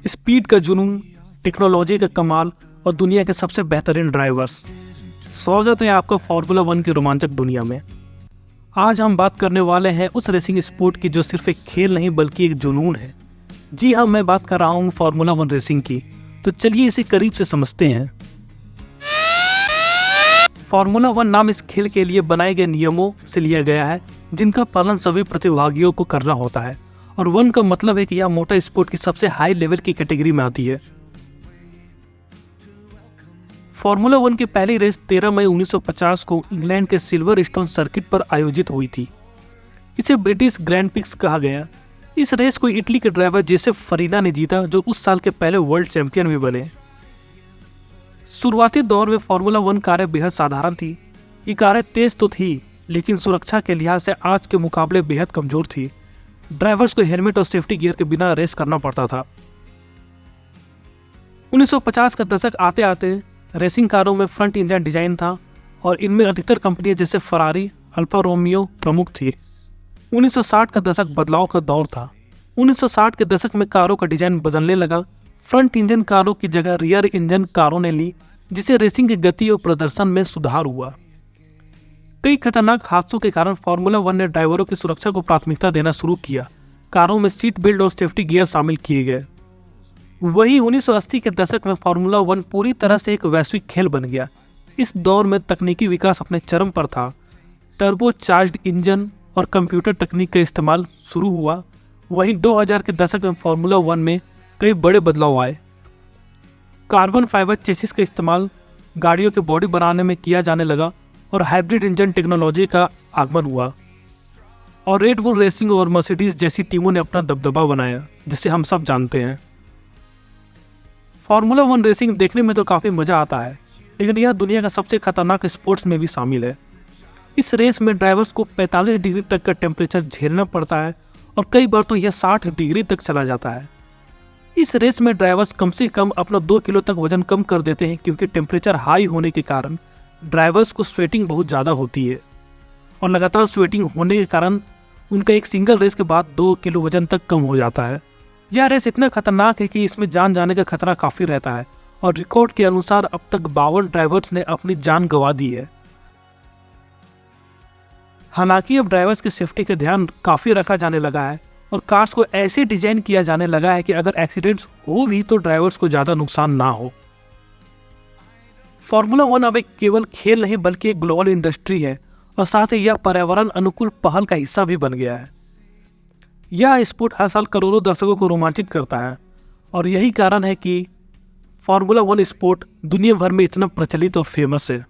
Speed का जुनून, technology का कमाल और दुनिया के सबसे बेहतरीन ड्राइवर्स। स्वागत है आपका फार्मूला 1 की रोमांचक दुनिया में। आज हम बात करने वाले हैं उस रेसिंग स्पोर्ट की जो सिर्फ एक खेल नहीं बल्कि एक जुनून है। जी हाँ, मैं बात कर रहा हूँ फार्मूला 1 रेसिंग की। तो चलिए इसे करीब से समझते हैं। फार्मूला 1 नाम इस खेल के लिए बनाए गए नियमों से लिया गया है, जिनका पालन सभी प्रतिभागियों को करना होता है। और 1 का मतलब है कि यह मोटर स्पोर्ट की सबसे हाई लेवल की कैटेगरी में आती है। फार्मूला 1 की पहली रेस 13 मई 1950 को इंग्लैंड के सिल्वर स्टोन सर्किट पर आयोजित हुई थी। इसे ब्रिटिश ग्रैंड प्रिक्स कहा गया। इस रेस को इटली के ड्राइवर जोसेफ फरीना ने जीता, जो उस साल के पहले वर्ल्ड चैंपियन भी बने। शुरुआती दौर में फार्मूला 1 कारें बेहद साधारण थी। ये कारें तेज तो थी, लेकिन सुरक्षा के लिहाज से आज के मुकाबले बेहद कमजोर थी। ड्राइवर्स को हेलमेट और सेफ्टी गियर के बिना रेस करना पड़ता था। 1950 का दशक आते आते रेसिंग कारों में फ्रंट इंजन डिजाइन था और इनमें अधिकतर कंपनियां जैसे फरारी, अल्फा रोमियो प्रमुख थी। 1960 का दशक बदलाव का दौर था। 1960 के दशक में कारों का डिजाइन बदलने लगा। फ्रंट इंजन कारों की जगह रियर इंजन कारों ने ली, जिससे रेसिंग की गति और प्रदर्शन में सुधार हुआ। कई खतरनाक हादसों के कारण फार्मूला 1 ने ड्राइवरों की सुरक्षा को प्राथमिकता देना शुरू किया। कारों में सीट बेल्ट और सेफ्टी गियर शामिल किए गए। वहीं 1980 के दशक में फार्मूला 1 पूरी तरह से एक वैश्विक खेल बन गया। इस दौर में तकनीकी विकास अपने चरम पर था। टर्बो चार्ज्ड इंजन और कंप्यूटर तकनीक का इस्तेमाल शुरू हुआ। वहीं 2000 के दशक में फार्मूला 1 में कई बड़े बदलाव आए। कार्बन फाइबर चेसिस का इस्तेमाल गाड़ियों के बॉडी बनाने में किया जाने लगा और हाइब्रिड इंजन टेक्नोलॉजी का आगमन हुआ। और रेड बुल रेसिंग और मर्सिडीज जैसी टीमों ने अपना दबदबा बनाया, जिसे हम सब जानते हैं। फार्मूला 1 रेसिंग देखने में तो काफ़ी मज़ा आता है, लेकिन यह दुनिया का सबसे खतरनाक स्पोर्ट्स में भी शामिल है। इस रेस में ड्राइवर्स को 45 डिग्री तक का टेम्परेचर झेलना पड़ता है और कई बार तो यह 60 डिग्री तक चला जाता है। इस रेस में ड्राइवर्स कम से कम अपना 2 किलो तक वजन कम कर देते हैं, क्योंकि टेम्परेचर हाई होने के कारण ड्राइवर्स को स्वेटिंग बहुत ज़्यादा होती है और लगातार स्वेटिंग होने के कारण उनका एक सिंगल रेस के बाद 2 किलो वजन तक कम हो जाता है। यह रेस इतना खतरनाक है कि इसमें जान जाने का खतरा काफ़ी रहता है और रिकॉर्ड के अनुसार अब तक 52 ड्राइवर्स ने अपनी जान गंवा दी है। हालांकि अब ड्राइवर्स की सेफ्टी का ध्यान काफ़ी रखा जाने लगा है और कार्स को ऐसे डिजाइन किया जाने लगा है कि अगर एक्सीडेंट्स हो भी तो ड्राइवर्स को ज़्यादा नुकसान ना हो। फार्मूला 1 अब एक केवल खेल नहीं बल्कि एक ग्लोबल इंडस्ट्री है और साथ ही यह पर्यावरण अनुकूल पहल का हिस्सा भी बन गया है। यह स्पोर्ट हर साल करोड़ों दर्शकों को रोमांचित करता है और यही कारण है कि फार्मूला 1 स्पोर्ट दुनिया भर में इतना प्रचलित और फेमस है।